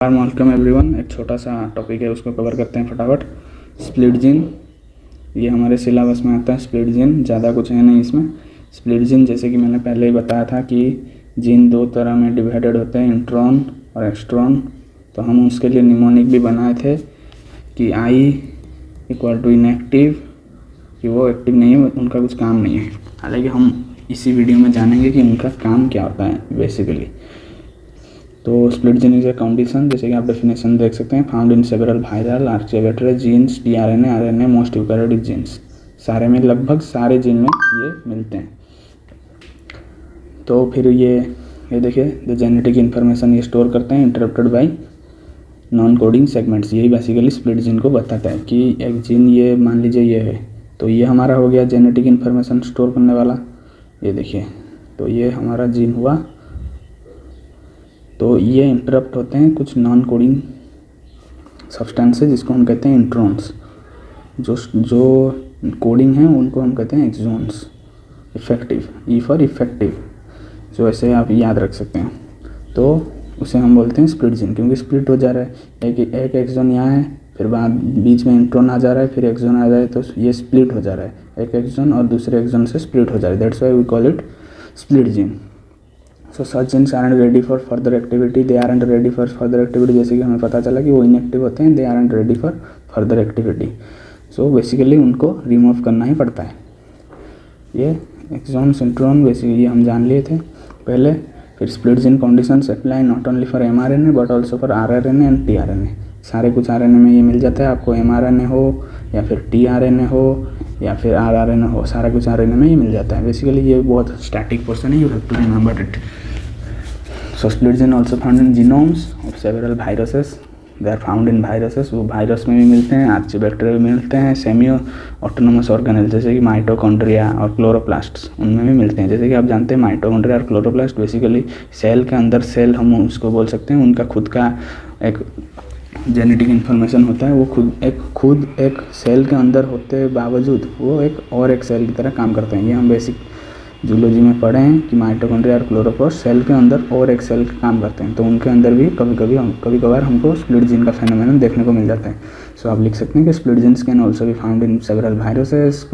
Welcome everyone. एक छोटा सा टॉपिक है, उसको कवर करते हैं फटाफट। स्प्लिट जीन, ये हमारे सिलेबस में आता है। स्प्लिट जीन ज़्यादा कुछ है नहीं इसमें। स्प्लिट जीन जैसे कि मैंने पहले ही बताया था कि जीन दो तरह में डिवाइडेड होते हैं, इंट्रॉन और एक्सट्रॉन। तो हम उसके लिए निमोनिक भी बनाए थे कि आई इक्वल टू इनएक्टिव, कि वो एक्टिव नहीं है, उनका कुछ काम नहीं है। हालांकि हम इसी वीडियो में जानेंगे कि उनका काम क्या होता है बेसिकली। तो split gene is a condition, जैसे कि आप डेफिनेशन देख सकते हैं, found in several viral archaeobacterial genes, tRNA, RNA, most eukaryotic genes. सारे में, लगभग सारे जीन में ये मिलते हैं। तो फिर ये देखिए, द जेनेटिक इन्फॉर्मेशन ये स्टोर करते हैं interrupted bye non coding segments. यही बेसिकली स्प्लिट जीन को बताता है कि एक जीन, ये मान लीजिए ये है, तो ये हमारा हो गया जेनेटिक इन्फॉर्मेशन स्टोर करने वाला। ये देखिए, तो ये हमारा जीन हुआ। तो ये इंटरप्ट होते हैं कुछ नॉन कोडिंग सब्सटेंसेस, जिसको हम कहते हैं इंट्रॉन्स। जो कोडिंग है उनको हम कहते हैं exons. Effective, E for effective, जो ऐसे आप याद रख सकते हैं। तो उसे हम बोलते हैं स्प्लिट जीन, क्योंकि स्प्लिट हो जा रहा है। एक एक्सॉन यहाँ है, फिर बाद बीच में इंट्रॉन आ जा रहा है, फिर एक्सॉन आ जाए, तो ये स्प्लिट हो जा रहा है। एक एक्सॉन और दूसरे एक्सॉन से स्प्लिट हो जा रहा है। That's why we call it split gene. So such genes aren't ready for further activity, they aren't ready for further activity। जैसे कि हमें पता चला कि वो इनएक्टिव होते हैं, they aren't ready for further activity। So basically उनको रिमूव करना ही पड़ता है। ये एक्सॉन सिंट्रोन बेसिकली हम जान लिए थे पहले। फिर split gene conditions apply not only for mRNA but also for rRNA and tRNA। सारे कुछ RNA में ये मिल जाता है आपको, mRNA हो या फिर tRNA हो या फिर rRNA हो, सारा कुछ RNA में ये मिल जाता है। बेसिकली ये बहुत स्टैटिक पोर्शन है, you have to remember it. So split gene also found in genomes of several viruses. They are found in viruses। वो वायरस में भी मिलते हैं, आर्कियोबैक्टीरिया में मिलते हैं, सेमी ऑटोनोमस ऑर्गेनेल जैसे कि माइटोकॉन्ड्रिया और क्लोरोप्लास्ट्स, उनमें भी मिलते हैं। जैसे कि आप जानते हैं माइटोकॉन्ड्रिया और क्लोरोप्लास्ट बेसिकली सेल के अंदर, सेल हम उसको बोल सकते हैं, उनका खुद का एक जेनेटिक इन्फॉर्मेशन होता है। वो खुद एक सेल के अंदर होते बावजूद वो एक सेल की तरह काम करते हैं। ये हम बेसिक जूलॉजी में पढ़े हैं कि माइटोकॉन्ड्रिया और क्लोरोप्लास्ट सेल के अंदर और एक सेल का काम करते हैं। तो उनके अंदर भी कभी कभार हमको स्प्लिट जीन का फेनोमेनन देखने को मिल जाता है। सो आप लिख सकते हैं कि split genes can also be found in several viruses,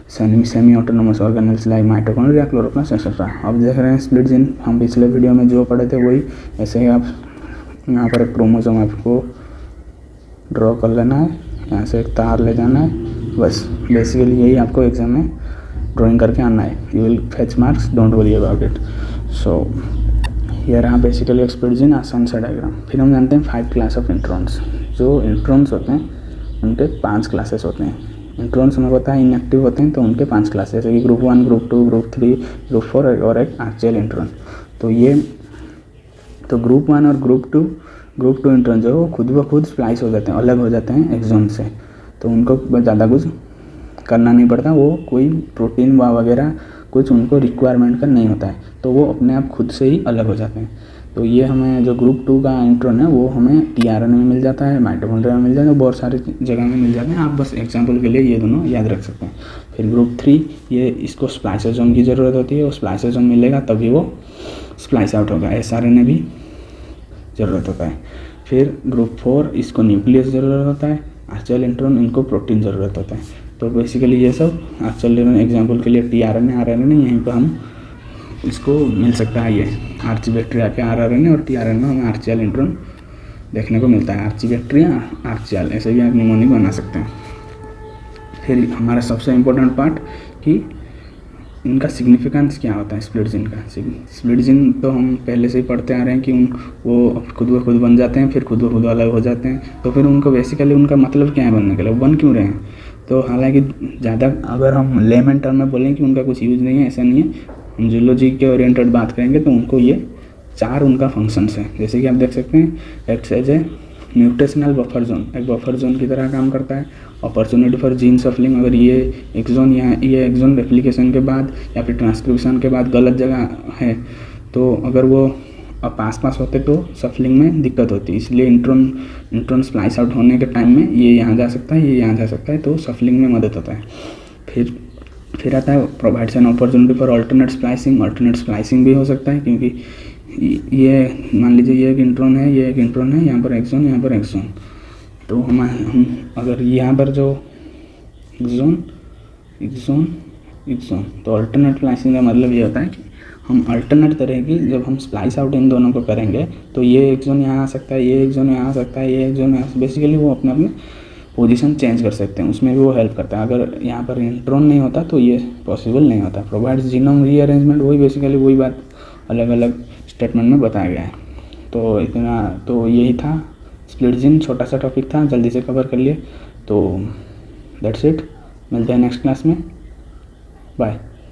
semi autonomous organelles like mitochondria, chloroplast etcetera. अब देख रहे हैं स्प्लिट जीन, हम पिछले वीडियो में जो पढ़े थे वही। ऐसे ही आप यहाँ पर एक क्रोमोसोम आपको ड्रॉ कर लेना है, यहाँ से एक तार ले जाना है, बस बेसिकली यही आपको एग्जाम में ड्राइंग करके आना है। You will fetch marks, don't worry about it. So ये रहा बेसिकली स्प्लिट जीन आसान सा डायग्राम। फिर हम जानते हैं 5 क्लास ऑफ इंट्रॉन्स। जो इंट्रॉन्स होते हैं उनके 5 क्लासेस होते हैं। इंट्रॉन्स हमें पता है इनएक्टिव होते हैं, तो उनके 5 क्लासेस, जैसे कि ग्रुप 1, ग्रुप 2, ग्रुप 3, ग्रुप 4 और एक आर्कियल इंट्रॉन। तो ग्रुप 1 और ग्रुप टू इंट्रॉन जो है खुद ब खुद स्प्लाइस हो जाते हैं, अलग हो जाते हैं एक्सॉन से। तो उनको ज़्यादा कुछ करना नहीं पड़ता, वो कोई प्रोटीन वगैरह कुछ उनको रिक्वायरमेंट का नहीं होता है, तो वो अपने आप खुद से ही अलग हो जाते हैं। तो ये हमें जो ग्रुप 2 का इंट्रॉन है वो हमें टीआरएनए में मिल जाता है, माइटोकॉन्ड्रिया में मिल जाता है, बहुत सारी जगह में मिल जाते हैं। आप बस एग्जांपल के लिए ये दोनों याद रख सकते हैं। फिर ग्रुप 3, ये इसको स्प्लाइसोसोम की ज़रूरत होती है, वो स्प्लाइसोसोम मिलेगा तभी वो स्प्लाइस आउट होगा। एसआरएनए भी ज़रूरत होता है। फिर ग्रुप 4, इसको न्यूक्लियस ज़रूरत होता है, आर्कियल इंट्रॉन इनको प्रोटीन ज़रूरत होता है। तो बेसिकली ये सब आर्कियल एग्जाम्पल के लिए टीआरएनए, आरएनए, यहीं पर हम इसको मिल सकता है। ये आर्कियोबैक्टीरिया के आरएनए और टीआरएनए में हमें आर्कियल इंट्रॉन देखने को मिलता है। आर्कियोबैक्टीरिया, आर्कियल, ऐसे भी आप निमोनिक बना सकते हैं। फिर हमारा सबसे इम्पोर्टेंट पार्ट कि इनका सिग्निफिकेंस क्या होता है स्प्लिट जीन का। स्प्लिट जीन तो हम पहले से ही पढ़ते आ रहे हैं कि वो खुद ब खुद बन जाते हैं, फिर खुद ब खुद अलग हो जाते हैं। तो फिर उनको बेसिकली उनका मतलब क्या है बनने के लिए, वो बन क्यों रहे हैं। तो हालांकि ज़्यादा अगर हम लेमन टर्म में बोलें कि उनका कुछ यूज़ नहीं है, ऐसा नहीं है। हम जूलॉजी के ओरिएंटेड बात करेंगे तो उनको ये 4 उनका फंक्शंस हैं। जैसे कि आप देख सकते हैं, act as a mutational buffer zone, एक बफर जोन की तरह काम करता है। अपॉर्चुनिटी फॉर जीन सफलिंग, अगर ये एक्सॉन ये एक्सॉन रेप्लिकेशन के बाद या फिर ट्रांसक्रिप्शन के बाद गलत जगह है, तो अगर वो अब पास होते तो सफलिंग में दिक्कत होती है। इसलिए इंट्रॉन स्प्लाइस आउट होने के टाइम में ये यहाँ जा सकता है, ये यहाँ जा सकता है, तो सफलिंग में मदद होता है। फिर आता है provides an opportunity for alternate splicing भी हो सकता है, क्योंकि ये मान लीजिए ये एक इंट्रॉन है, ये एक इंट्रॉन है, यहाँ पर एक्सॉन, यहाँ पर एक्सॉन। तो हम अगर यहाँ पर जो एक्सॉन एक्सॉन एक्सॉन, तो अल्टरनेट स्प्लाइसिंग का मतलब ये होता है कि हम अल्टरनेट तरह की जब हम स्प्लाइस आउट इन दोनों को करेंगे तो ये एक्सॉन यहाँ आ सकता है, ये एक्सॉन यहाँ आ सकता है, ये एक्सॉन यहाँ, बेसिकली वो अपने अपने पोजीशन चेंज कर सकते हैं, उसमें भी वो हेल्प करता है। अगर यहाँ पर इंट्रॉन नहीं होता तो ये पॉसिबल नहीं होता। प्रोवाइड्स जीनोम रीअरेंजमेंट, वही बेसिकली वही बात अलग अलग स्टेटमेंट में बताया गया है। तो इतना तो यही था, स्प्लिट जीन छोटा सा टॉपिक था, जल्दी से कवर कर लिए। तो दैट्स इट, मिलते हैं नेक्स्ट क्लास में, बाय।